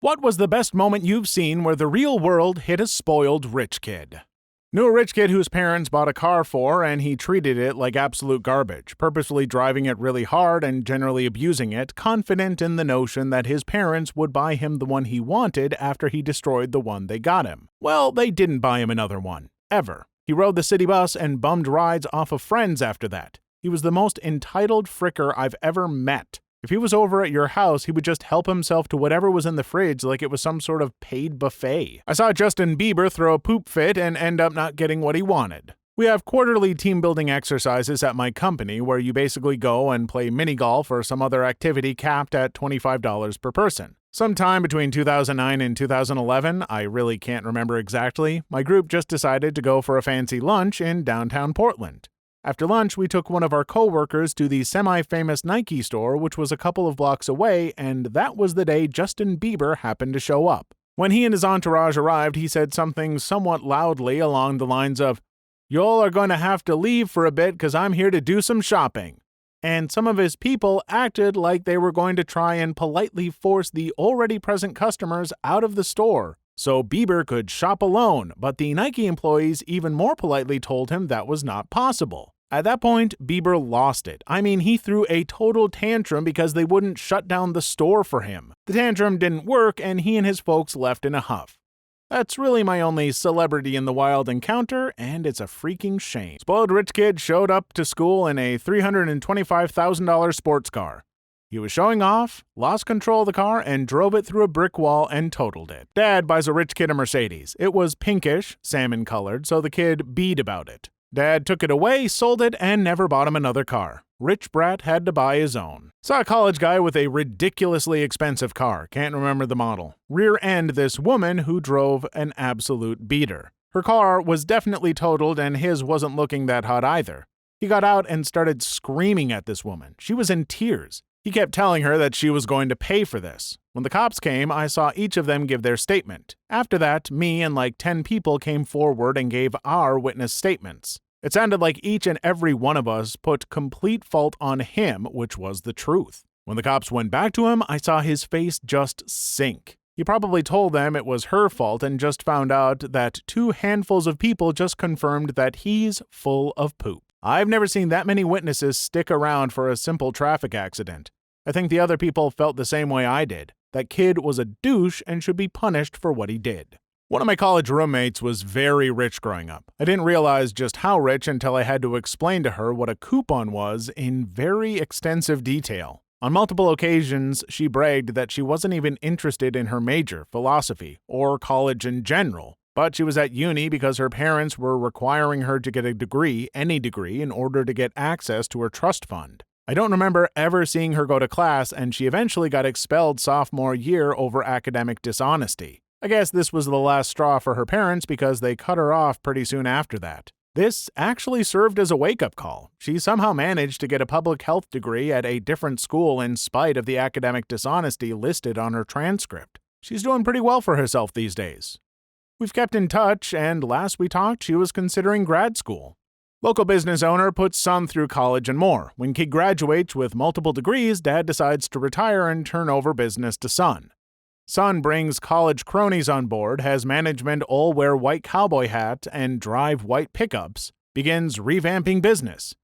What was the best moment you've seen where the real world hit a spoiled rich kid? Knew a rich kid whose parents bought a car for, and he treated it like absolute garbage, purposefully driving it really hard and generally abusing it, confident in the notion that his parents would buy him the one he wanted after he destroyed the one they got him. Well, they didn't buy him another one. Ever. He rode the city bus and bummed rides off of friends after that. He was the most entitled fricker I've ever met. If he was over at your house, he would just help himself to whatever was in the fridge like it was some sort of paid buffet. I saw Justin Bieber throw a poop fit and end up not getting what he wanted. We have quarterly team-building exercises at my company where you basically go and play mini-golf or some other activity capped at $25 per person. Sometime between 2009 and 2011, I really can't remember exactly, my group just decided to go for a fancy lunch in downtown Portland. After lunch, we took one of our coworkers to the semi-famous Nike store, which was a couple of blocks away, and that was the day Justin Bieber happened to show up. When he and his entourage arrived, he said something somewhat loudly along the lines of, "Y'all are going to have to leave for a bit because I'm here to do some shopping." And some of his people acted like they were going to try and politely force the already present customers out of the store so Bieber could shop alone, but the Nike employees even more politely told him that was not possible. At that point, Bieber lost it. I mean, he threw a total tantrum because they wouldn't shut down the store for him. The tantrum didn't work, and he and his folks left in a huff. That's really my only celebrity in the wild encounter, and it's a freaking shame. Spoiled rich kid showed up to school in a $325,000 sports car. He was showing off, lost control of the car, and drove it through a brick wall and totaled it. Dad buys a rich kid a Mercedes. It was pinkish, salmon-colored, so the kid beat about it. Dad took it away, sold it, and never bought him another car. Rich brat had to buy his own. Saw a college guy with a ridiculously expensive car. Can't remember the model. Rear-end this woman who drove an absolute beater. Her car was definitely totaled, and his wasn't looking that hot either. He got out and started screaming at this woman. She was in tears. He kept telling her that she was going to pay for this. When the cops came, I saw each of them give their statement. After that, me and like 10 people came forward and gave our witness statements. It sounded like each and every one of us put complete fault on him, which was the truth. When the cops went back to him, I saw his face just sink. He probably told them it was her fault and just found out that 2 handfuls of people just confirmed that he's full of poop. I've never seen that many witnesses stick around for a simple traffic accident. I think the other people felt the same way I did. That kid was a douche and should be punished for what he did. One of my college roommates was very rich growing up. I didn't realize just how rich until I had to explain to her what a coupon was in very extensive detail. On multiple occasions, she bragged that she wasn't even interested in her major, philosophy, or college in general. But she was at uni because her parents were requiring her to get a degree, any degree, in order to get access to her trust fund. I don't remember ever seeing her go to class, and she eventually got expelled sophomore year over academic dishonesty. I guess this was the last straw for her parents because they cut her off pretty soon after that. This actually served as a wake-up call. She somehow managed to get a public health degree at a different school in spite of the academic dishonesty listed on her transcript. She's doing pretty well for herself these days. We've kept in touch, and last we talked, she was considering grad school. Local business owner puts son through college and more. When kid graduates with multiple degrees, dad decides to retire and turn over business to son. Son brings college cronies on board, has management all wear white cowboy hats and drive white pickups, begins revamping business.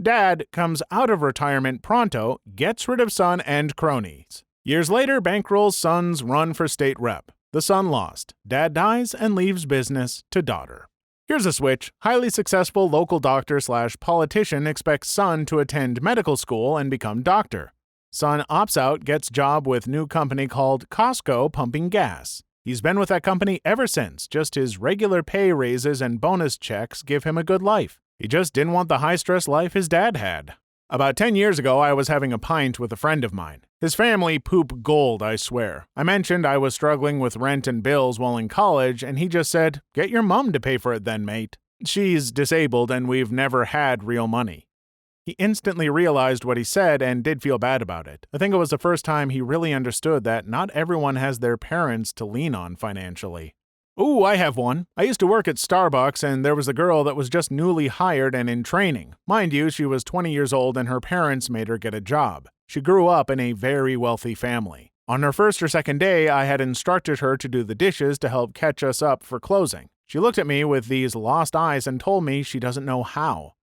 Dad comes out of retirement pronto, gets rid of son and cronies. Years later, bankrolls son's run for state rep. The son lost. Dad dies and leaves business to daughter. Here's a switch. Highly successful local doctor/politician expects son to attend medical school and become doctor. Son opts out, gets job with new company called Costco pumping gas. He's been with that company ever since. Just his regular pay raises and bonus checks give him a good life. He just didn't want the high-stress life his dad had. About 10 years ago, I was having a pint with a friend of mine. His family poop gold, I swear. I mentioned I was struggling with rent and bills while in college, and he just said, "Get your mom to pay for it then, mate. She's disabled and we've never had real money." He instantly realized what he said and did feel bad about it. I think it was the first time he really understood that not everyone has their parents to lean on financially. Ooh, I have one. I used to work at Starbucks, and there was a girl that was just newly hired and in training. Mind you, she was 20 years old and her parents made her get a job. She grew up in a very wealthy family. On her first or second day, I had instructed her to do the dishes to help catch us up for closing. She looked at me with these lost eyes and told me she doesn't know how.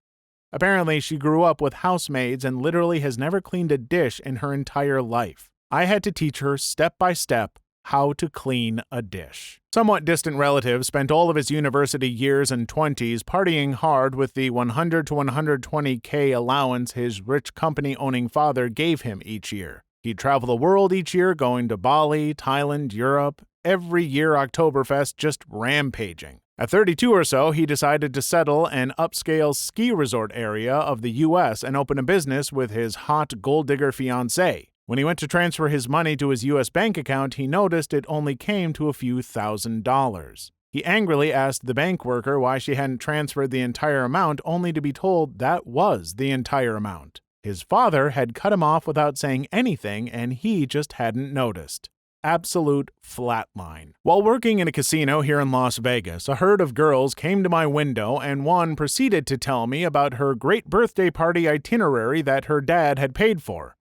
Apparently, she grew up with housemaids and literally has never cleaned a dish in her entire life. I had to teach her step by step how to clean a dish. Somewhat distant relative spent all of his university years and 20s partying hard with the $100 to $120K allowance his rich company-owning father gave him each year. He'd travel the world each year, going to Bali, Thailand, Europe, every year Oktoberfest, just rampaging. At 32 or so, he decided to settle an upscale ski resort area of the U.S. and open a business with his hot gold digger fiancée. When he went to transfer his money to his U.S. bank account, he noticed it only came to a few $1,000s. He angrily asked the bank worker why she hadn't transferred the entire amount, only to be told that was the entire amount. His father had cut him off without saying anything, and he just hadn't noticed. Absolute flatline. While working in a casino here in Las Vegas, a herd of girls came to my window, and one proceeded to tell me about her great birthday party itinerary that her dad had paid for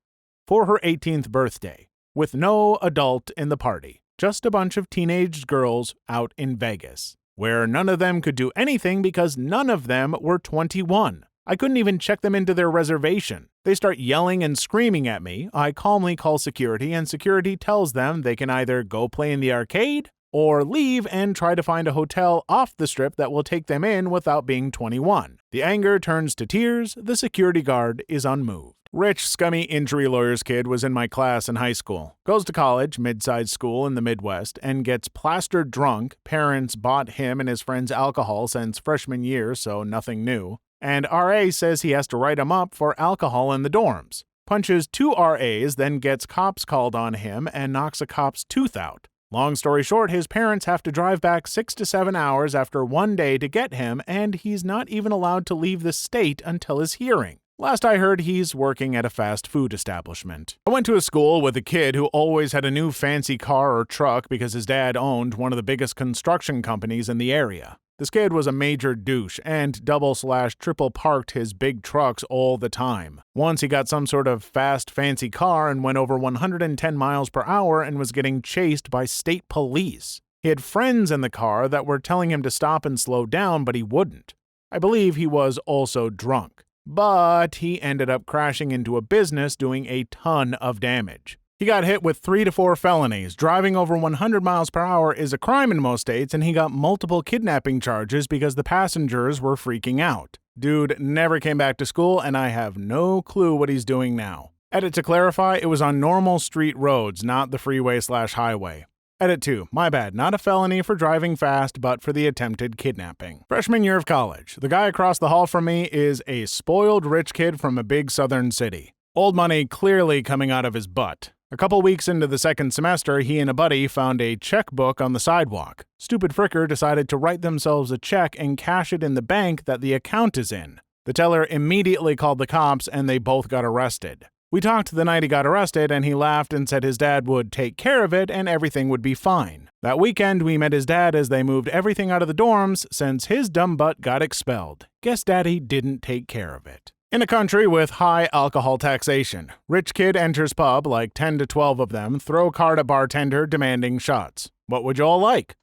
her 18th birthday, with no adult in the party, just a bunch of teenage girls out in Vegas, where none of them could do anything because none of them were 21. I couldn't even check them into their reservation. They start yelling and screaming at me. I calmly call security, and security tells them they can either go play in the arcade or leave and try to find a hotel off the strip that will take them in without being 21. The anger turns to tears. The security guard is unmoved. Rich, scummy injury lawyer's kid was in my class in high school. Goes to college, mid-sized school in the Midwest, and gets plastered drunk. Parents bought him and his friends alcohol since freshman year, so nothing new. And RA says he has to write him up for alcohol in the dorms. Punches 2 RAs, then gets cops called on him and knocks a cop's tooth out. Long story short, his parents have to drive back 6 to 7 hours after one day to get him, and he's not even allowed to leave the state until his hearing. Last I heard, he's working at a fast food establishment. I went to a school with a kid who always had a new fancy car or truck because his dad owned one of the biggest construction companies in the area. This kid was a major douche and double/triple parked his big trucks all the time. Once he got some sort of fast, fancy car and went over 110 miles per hour and was getting chased by state police. He had friends in the car that were telling him to stop and slow down, but he wouldn't. I believe he was also drunk. But he ended up crashing into a business, doing a ton of damage. He got hit with 3 to 4 felonies. Driving over 100 miles per hour is a crime in most states, and he got multiple kidnapping charges because the passengers were freaking out. Dude never came back to school, and I have no clue what he's doing now. Edit to clarify, it was on normal street roads, not the freeway/highway. Edit 2, my bad, not a felony for driving fast, but for the attempted kidnapping. Freshman year of college. The guy across the hall from me is a spoiled rich kid from a big southern city. Old money clearly coming out of his butt. A couple weeks into the second semester, he and a buddy found a checkbook on the sidewalk. Stupid fricker decided to write themselves a check and cash it in the bank that the account is in. The teller immediately called the cops, and they both got arrested. We talked the night he got arrested, and he laughed and said his dad would take care of it and everything would be fine. That weekend, we met his dad as they moved everything out of the dorms since his dumb butt got expelled. Guess daddy didn't take care of it. In a country with high alcohol taxation, rich kid enters pub, like 10 to 12 of them, throw card at bartender demanding shots. What would you all like?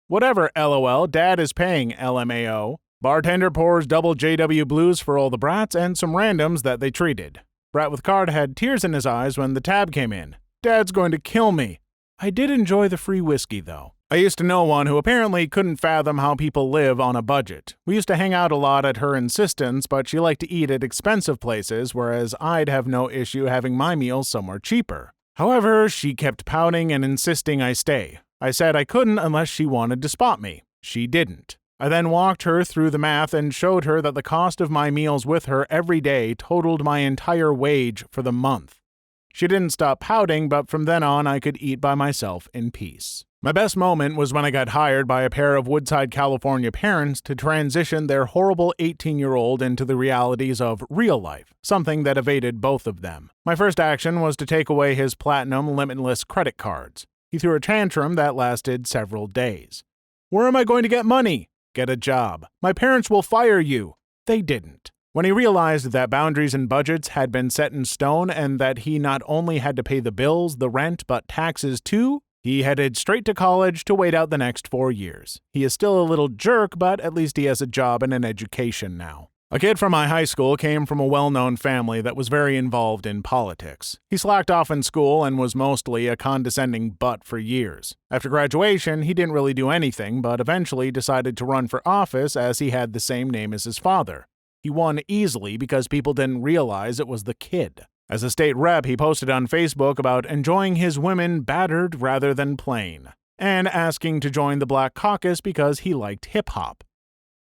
Whatever, LOL, dad is paying, LMAO. Bartender pours double JW Blues for all the brats and some randoms that they treated. Brat with card had tears in his eyes when the tab came in. Dad's going to kill me. I did enjoy the free whiskey, though. I used to know one who apparently couldn't fathom how people live on a budget. We used to hang out a lot at her insistence, but she liked to eat at expensive places, whereas I'd have no issue having my meals somewhere cheaper. However, she kept pouting and insisting I stay. I said I couldn't unless she wanted to spot me. She didn't. I then walked her through the math and showed her that the cost of my meals with her every day totaled my entire wage for the month. She didn't stop pouting, but from then on I could eat by myself in peace. My best moment was when I got hired by a pair of Woodside, California parents to transition their horrible 18-year-old into the realities of real life, something that evaded both of them. My first action was to take away his Platinum Limitless credit cards. He threw a tantrum that lasted several days. Where am I going to get money? Get a job. My parents will fire you. They didn't. When he realized that boundaries and budgets had been set in stone and that he not only had to pay the bills, the rent, but taxes too, he headed straight to college to wait out the next 4 years. He is still a little jerk, but at least he has a job and an education now. A kid from my high school came from a well-known family that was very involved in politics. He slacked off in school and was mostly a condescending butt for years. After graduation, he didn't really do anything, but eventually decided to run for office as he had the same name as his father. He won easily because people didn't realize it was the kid. As a state rep, he posted on Facebook about enjoying his women battered rather than plain, and asking to join the Black Caucus because he liked hip-hop.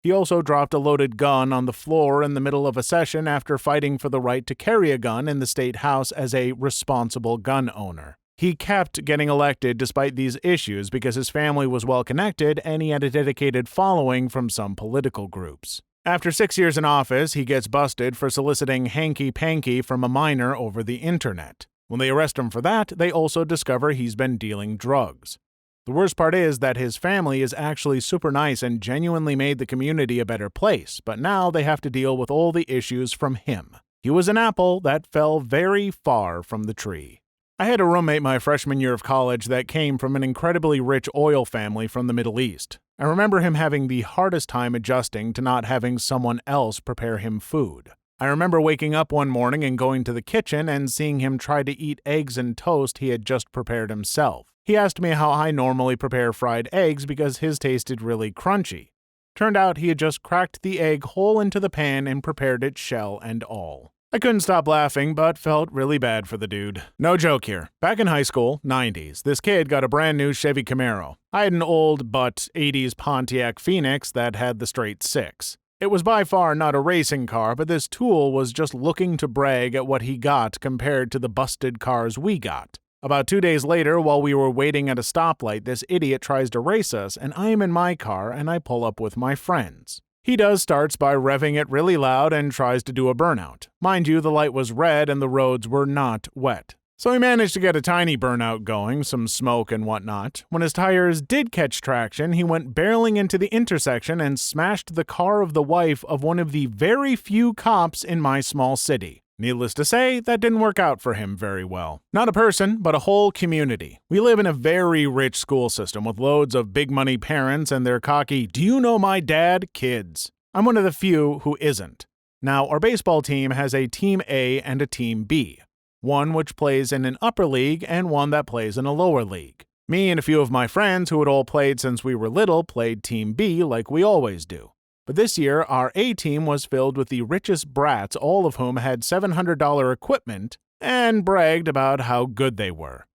He also dropped a loaded gun on the floor in the middle of a session after fighting for the right to carry a gun in the state house as a responsible gun owner. He kept getting elected despite these issues because his family was well-connected and he had a dedicated following from some political groups. After 6 years in office, he gets busted for soliciting hanky-panky from a minor over the internet. When they arrest him for that, they also discover he's been dealing drugs. The worst part is that his family is actually super nice and genuinely made the community a better place, but now they have to deal with all the issues from him. He was an apple that fell very far from the tree. I had a roommate my freshman year of college that came from an incredibly rich oil family from the Middle East. I remember him having the hardest time adjusting to not having someone else prepare him food. I remember waking up one morning and going to the kitchen and seeing him try to eat eggs and toast he had just prepared himself. He asked me how I normally prepare fried eggs because his tasted really crunchy. Turned out he had just cracked the egg whole into the pan and prepared it shell and all. I couldn't stop laughing, but felt really bad for the dude. No joke here. Back in high school, 90s, this kid got a brand new Chevy Camaro. I had an old but 80s Pontiac Phoenix that had the straight six. It was by far not a racing car, but this tool was just looking to brag at what he got compared to the busted cars we got. About 2 days later, while we were waiting at a stoplight, this idiot tries to race us, and I am in my car and I pull up with my friends. He starts by revving it really loud and tries to do a burnout. Mind you, the light was red and the roads were not wet. So he managed to get a tiny burnout going, some smoke and whatnot. When his tires did catch traction, he went barreling into the intersection and smashed the car of the wife of one of the very few cops in my small city. Needless to say, that didn't work out for him very well. Not a person, but a whole community. We live in a very rich school system with loads of big money parents and their cocky, "Do you know my dad?" kids. I'm one of the few who isn't. Now, our baseball team has a Team A and a Team B. One which plays in an upper league and one that plays in a lower league. Me and a few of my friends who had all played since we were little played Team B like we always do. But this year, our A team was filled with the richest brats, all of whom had $700 equipment and bragged about how good they were.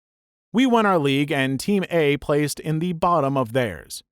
We won our league and Team A placed in the bottom of theirs.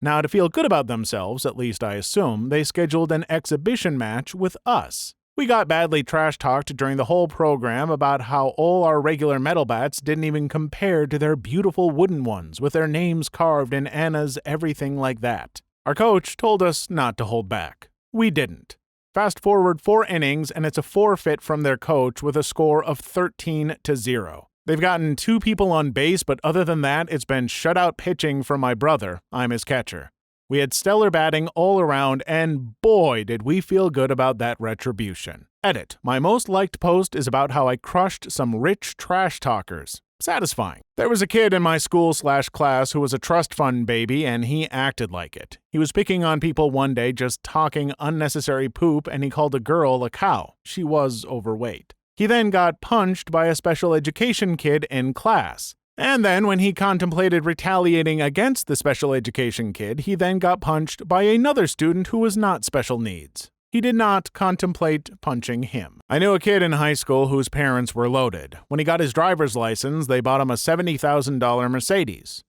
Now, to feel good about themselves, at least I assume, they scheduled an exhibition match with us. We got badly trash-talked during the whole program about how all our regular metal bats didn't even compare to their beautiful wooden ones with their names carved in Anna's everything like that. Our coach told us not to hold back. We didn't. Fast forward 4 innings and it's a forfeit from their coach with a score of 13-0. They've gotten 2 people on base, but other than that, it's been shutout pitching from my brother. I'm his catcher. We had stellar batting all around, and boy, did we feel good about that retribution. Edit. My most liked post is about how I crushed some rich trash talkers. Satisfying. There was a kid in my school/class who was a trust fund baby, and he acted like it. He was picking on people one day, just talking unnecessary poop, and he called a girl a cow. She was overweight. He then got punched by a special education kid in class. And then when he contemplated retaliating against the special education kid, he then got punched by another student who was not special needs. He did not contemplate punching him. I knew a kid in high school whose parents were loaded. When he got his driver's license, they bought him a $70,000 Mercedes.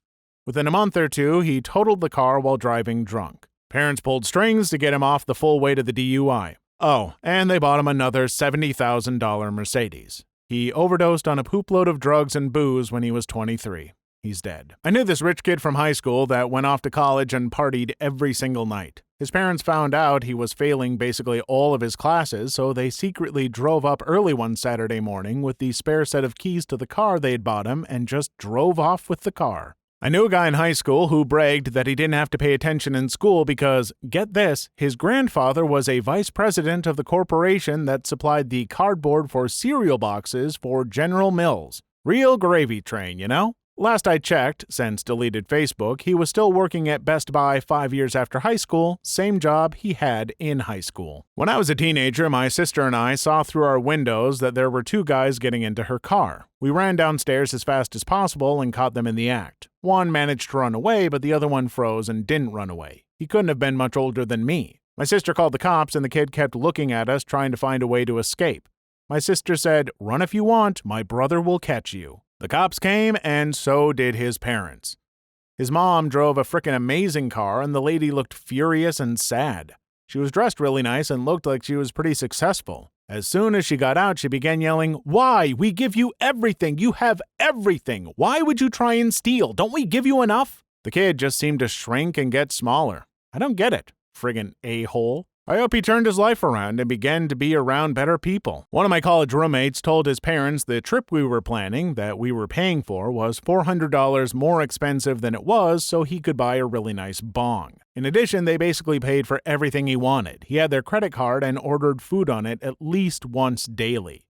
Within a month or 2, he totaled the car while driving drunk. Parents pulled strings to get him off the full weight of the DUI. Oh, and they bought him another $70,000 Mercedes. He overdosed on a poop load of drugs and booze when he was 23. He's dead. I knew this rich kid from high school that went off to college and partied every single night. His parents found out he was failing basically all of his classes, so they secretly drove up early one Saturday morning with the spare set of keys to the car they'd bought him and just drove off with the car. I knew a guy in high school who bragged that he didn't have to pay attention in school because, get this, his grandfather was a vice president of the corporation that supplied the cardboard for cereal boxes for General Mills. Real gravy train, you know? Last I checked, since deleted Facebook, he was still working at Best Buy 5 years after high school, same job he had in high school. When I was a teenager, my sister and I saw through our windows that there were two guys getting into her car. We ran downstairs as fast as possible and caught them in the act. One managed to run away, but the other one froze and didn't run away. He couldn't have been much older than me. My sister called the cops and the kid kept looking at us trying to find a way to escape. My sister said, "Run if you want, my brother will catch you." The cops came, and so did his parents. His mom drove a frickin' amazing car, and the lady looked furious and sad. She was dressed really nice and looked like she was pretty successful. As soon as she got out, she began yelling, "Why? We give you everything! You have everything! Why would you try and steal? Don't we give you enough?" The kid just seemed to shrink and get smaller. I don't get it, friggin' a-hole. I hope he turned his life around and began to be around better people. One of my college roommates told his parents the trip we were planning, that we were paying for, was $400 more expensive than it was, so he could buy a really nice bong. In addition, they basically paid for everything he wanted. He had their credit card and ordered food on it at least once daily.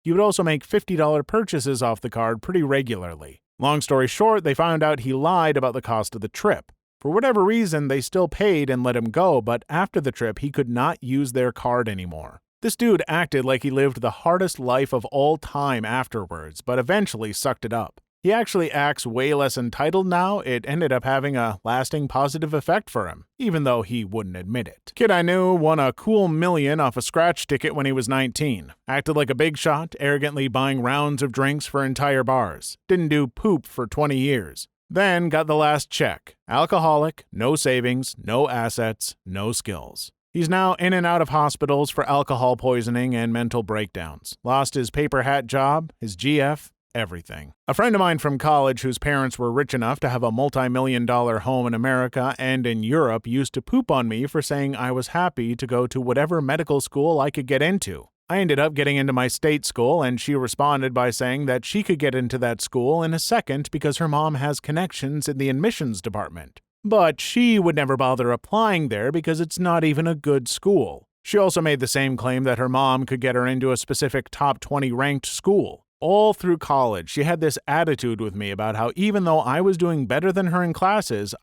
He would also make $50 purchases off the card pretty regularly. Long story short, they found out he lied about the cost of the trip. For whatever reason, they still paid and let him go, but after the trip, he could not use their card anymore. This dude acted like he lived the hardest life of all time afterwards, but eventually sucked it up. He actually acts way less entitled now. It ended up having a lasting positive effect for him, even though he wouldn't admit it. Kid I knew won a cool million off a scratch ticket when he was 19. Acted like a big shot, arrogantly buying rounds of drinks for entire bars. Didn't do poop for 20 years. Then got the last check. Alcoholic, no savings, no assets, no skills. He's now in and out of hospitals for alcohol poisoning and mental breakdowns. Lost his paper hat job, his GF, everything. A friend of mine from college whose parents were rich enough to have a multi-million-dollar home in America and in Europe used to poop on me for saying I was happy to go to whatever medical school I could get into. I ended up getting into my state school, and she responded by saying that she could get into that school in a second because her mom has connections in the admissions department. But she would never bother applying there because it's not even a good school. She also made the same claim that her mom could get her into a specific top 20 ranked school. All through college, she had this attitude with me about how even though I was doing better than her in classes,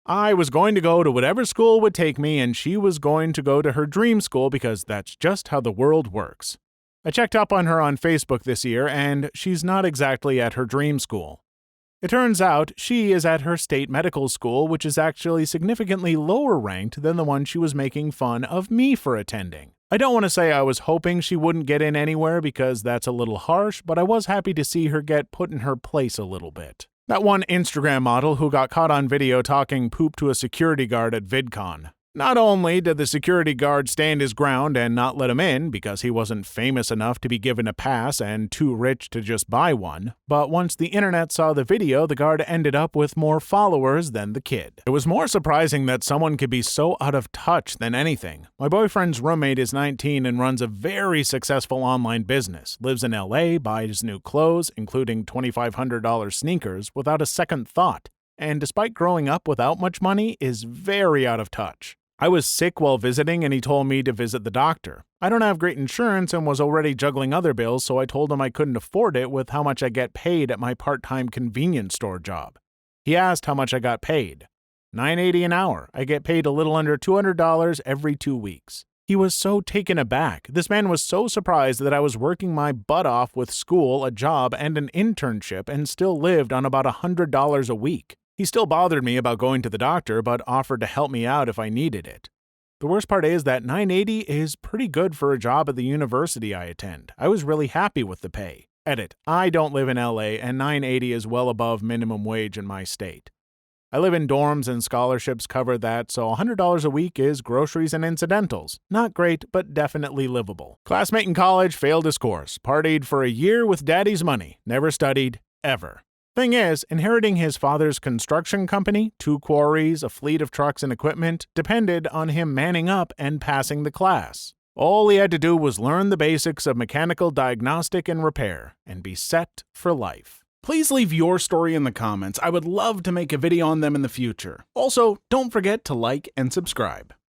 I was going to go to whatever school would take me, and she was going to go to her dream school because that's just how the world works. I checked up on her on Facebook this year, and she's not exactly at her dream school. It turns out she is at her state medical school, which is actually significantly lower ranked than the one she was making fun of me for attending. I don't want to say I was hoping she wouldn't get in anywhere because that's a little harsh, but I was happy to see her get put in her place a little bit. That one Instagram model who got caught on video talking poop to a security guard at VidCon. Not only did the security guard stand his ground and not let him in because he wasn't famous enough to be given a pass and too rich to just buy one, but once the internet saw the video, the guard ended up with more followers than the kid. It was more surprising that someone could be so out of touch than anything. My boyfriend's roommate is 19 and runs a very successful online business, lives in LA, buys new clothes, including $2,500 sneakers, without a second thought, and despite growing up without much money, is very out of touch. I was sick while visiting and he told me to visit the doctor. I don't have great insurance and was already juggling other bills, so I told him I couldn't afford it with how much I get paid at my part-time convenience store job. He asked how much I got paid. $9.80 an hour. I get paid a little under $200 every 2 weeks. He was so taken aback. This man was so surprised that I was working my butt off with school, a job, and an internship and still lived on about $100 a week. He still bothered me about going to the doctor, but offered to help me out if I needed it. The worst part is that $9.80 is pretty good for a job at the university I attend. I was really happy with the pay. Edit: I don't live in LA, and $9.80 is well above minimum wage in my state. I live in dorms and scholarships cover that, so $100 a week is groceries and incidentals. Not great, but definitely livable. Classmate in college failed his course, partied for a year with daddy's money, never studied, ever. Thing is, inheriting his father's construction company, 2 quarries, a fleet of trucks and equipment, depended on him manning up and passing the class. All he had to do was learn the basics of mechanical diagnostic and repair, and be set for life. Please leave your story in the comments. I would love to make a video on them in the future. Also, don't forget to like and subscribe.